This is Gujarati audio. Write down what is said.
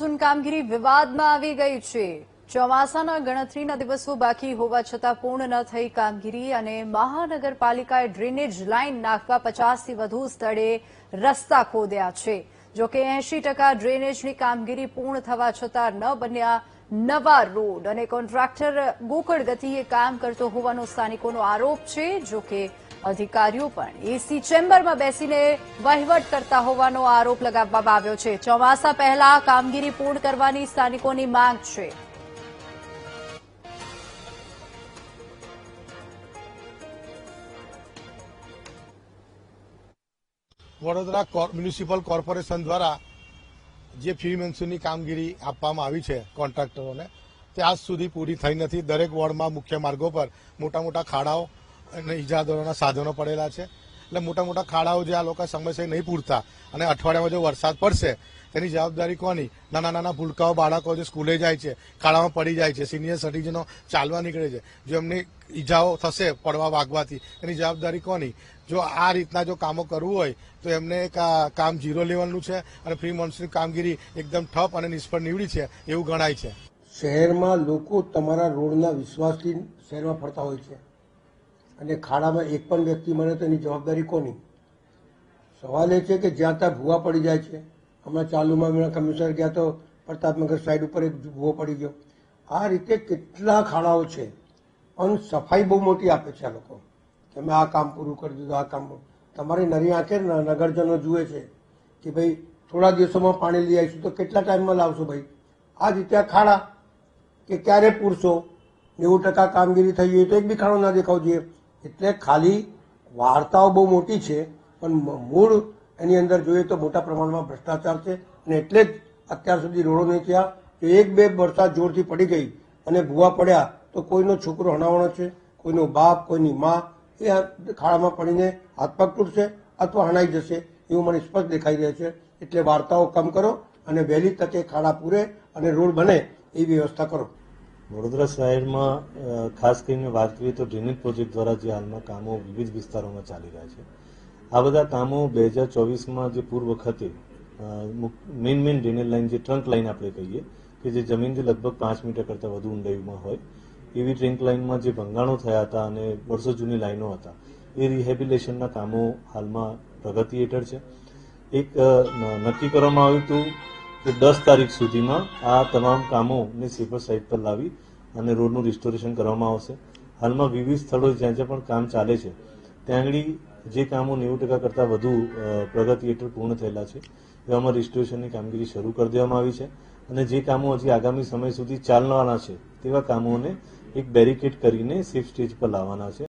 મોન્સૂન કામગીરી વિવાદમાં આવી ગઈ છે। ચોમાસાના ગણતરીના દિવસો બાકી હોવા છતાં પૂર્ણ ન થઈ કામગીરી અને મહાનગરપાલિકાએ ડ્રેનેજ લાઇન નાખવા 50થી વધુ સ્થળે રસ્તા ખોદ્યા છે। જોકે 80% ડ્રેનેજની કામગીરી પૂર્ણ થવા છતાં ન બન્યા નવા રોડ અને કોન્ટ્રાક્ટર ગોકળ ગતિએ કામ કરતો હોવાનો સ્થાનિકોનો આરોપ છે। જોકે અધિકારીઓ પણ એસી ચેમ્બરમાં બેસીને વહીવટ કરતા હોવાનો આરોપ લગાવવામાં આવ્યો છે। ચોમાસા પહેલા કામગીરી પૂર્ણ કરવાની સ્થાનિકોની માંગ છે। વડોદરા મ્યુનિસિપલ કોર્પોરેશન દ્વારા જે પ્રી મોન્સૂનની કામગીરી આપવામાં આવી છે કોન્ટ્રાક્ટરોને તે આજ સુધી પૂરી થઈ નથી। દરેક વોર્ડમાં મુખ્ય માર્ગો પર મોટા મોટા ખાડાઓ અને ઇજારાદારોના સાધનો પડેલા છે। એટલે મોટા મોટા ખાડાઓ જે આ લોકો સમયસર નહીં પૂરતા અને અઠવાડિયામાં જો વરસાદ પડશે તેની જવાબદારી કોની? નાના નાના ભૂલકાઓ બાળકો જે સ્કૂલે જાય છે ખાડામાં પડી જાય છે, સિનિયર સિટીઝનો ચાલવા નીકળે છે, જો એમની ઈજાઓ થશે પડવા વાગવાથી એની જવાબદારી કોની? જો આ રીતના જો કામો કરવું હોય તો એમને કામ ઝીરો લેવલનું છે અને પ્રી મોન્સૂન કામગીરી એકદમ ઠપ અને નિષ્ફળ નીવડી છે એવું ગણાય છે। શહેરમાં લોકો તમારા રોડના વિશ્વાસથી શહેરમાં ફરતા હોય છે અને ખાડામાં એક પણ વ્યક્તિ મળે તો એની જવાબદારી કોની? સવાલ એ છે કે જ્યાં ત્યાં ભૂવા પડી જાય છે। હમણાં ચાલુમાં કમિશનર ગયા તો પ્રતાપનગર સાઈડ ઉપર એક ભૂવો પડી ગયો। આ રીતે કેટલા ખાડાઓ છે પણ સફાઈ બહુ મોટી આપે છે આ લોકો કે અમે આ કામ પૂરું કરી દીધું, આ કામ તમારી નરી આંખે નગરજનો જુએ છે કે ભાઈ થોડા દિવસોમાં પાણી લઈ આવીશું તો કેટલા ટાઈમમાં લાવશો ભાઈ? આ રીતે આ ખાડા કે ક્યારે પૂરશો? 90% કામગીરી થઈ હોય તો એક બી ખાડો ના દેખાવો જોઈએ। એટલે ખાલી વાર્તાઓ બહુ મોટી છે પણ મૂળ એની અંદર જોઈએ તો મોટા પ્રમાણમાં ભ્રષ્ટાચાર છે અને એટલે જ અત્યાર સુધી રોડો નહીં થયા। તો એક બે વરસાદ જોરથી પડી ગઈ અને ભૂવા પડ્યા તો કોઈનો છોકરો હણાવવાનો છે, કોઈનો બાપ, કોઈની મા એ ખાડામાં પડીને હાથ પગ તૂટશે અથવા હણાઈ જશે એવું મને સ્પષ્ટ દેખાઈ રહ્યું છે। એટલે વાર્તાઓ કમ કરો અને વહેલી તકે ખાડા પૂરે અને રોડ બને એવી વ્યવસ્થા કરો। વડોદરા શહેરમાં ખાસ કરીને વાત કરીએ તો ડ્રેનેજ પ્રોજેક્ટ દ્વારા જે હાલમાં કામો વિવિધ વિસ્તારોમાં ચાલી રહ્યા છે, આ બધા કામો 2024માં જે પૂર્વ વખતે મેઇન ડ્રેનેજ લાઇન જે ટ્રંક લાઇન આપણે કહીએ કે જે જમીનથી લગભગ 5 મીટર કરતાં વધુ ઊંડાઈમાં હોય એવી ટ્રંક લાઇનમાં જે ભંગાણો થયા હતા અને વર્ષો જૂની લાઇનો હતા એ રિહેબિલિટેશનના કામો હાલમાં પ્રગતિ હેઠળ છે। એક નક્કી કરવામાં આવ્યું હતું કે 10 તારીખ સુધીમાં આ તમામ કામોને સેફર સાઇટ પર લાવી અને રોડનું રિસ્ટોરેશન કરવામાં આવશે। હાલમાં વિવિધ સ્થળોએ જ્યાં જ્યાં પણ કામ ચાલે છે ત્યાં આગળ જે કામો 90% કરતાં વધુ પ્રગતિ હેઠળ પૂર્ણ થયેલા છે એવામાં રિસ્ટોરેશનની કામગીરી શરૂ કરી દેવામાં આવી છે અને જે કામો હજી આગામી સમય સુધી ચાલવાના છે તેવા કામોને એક બેરિકેડ કરીને સેફ સ્ટેજ પર લાવવાના છે।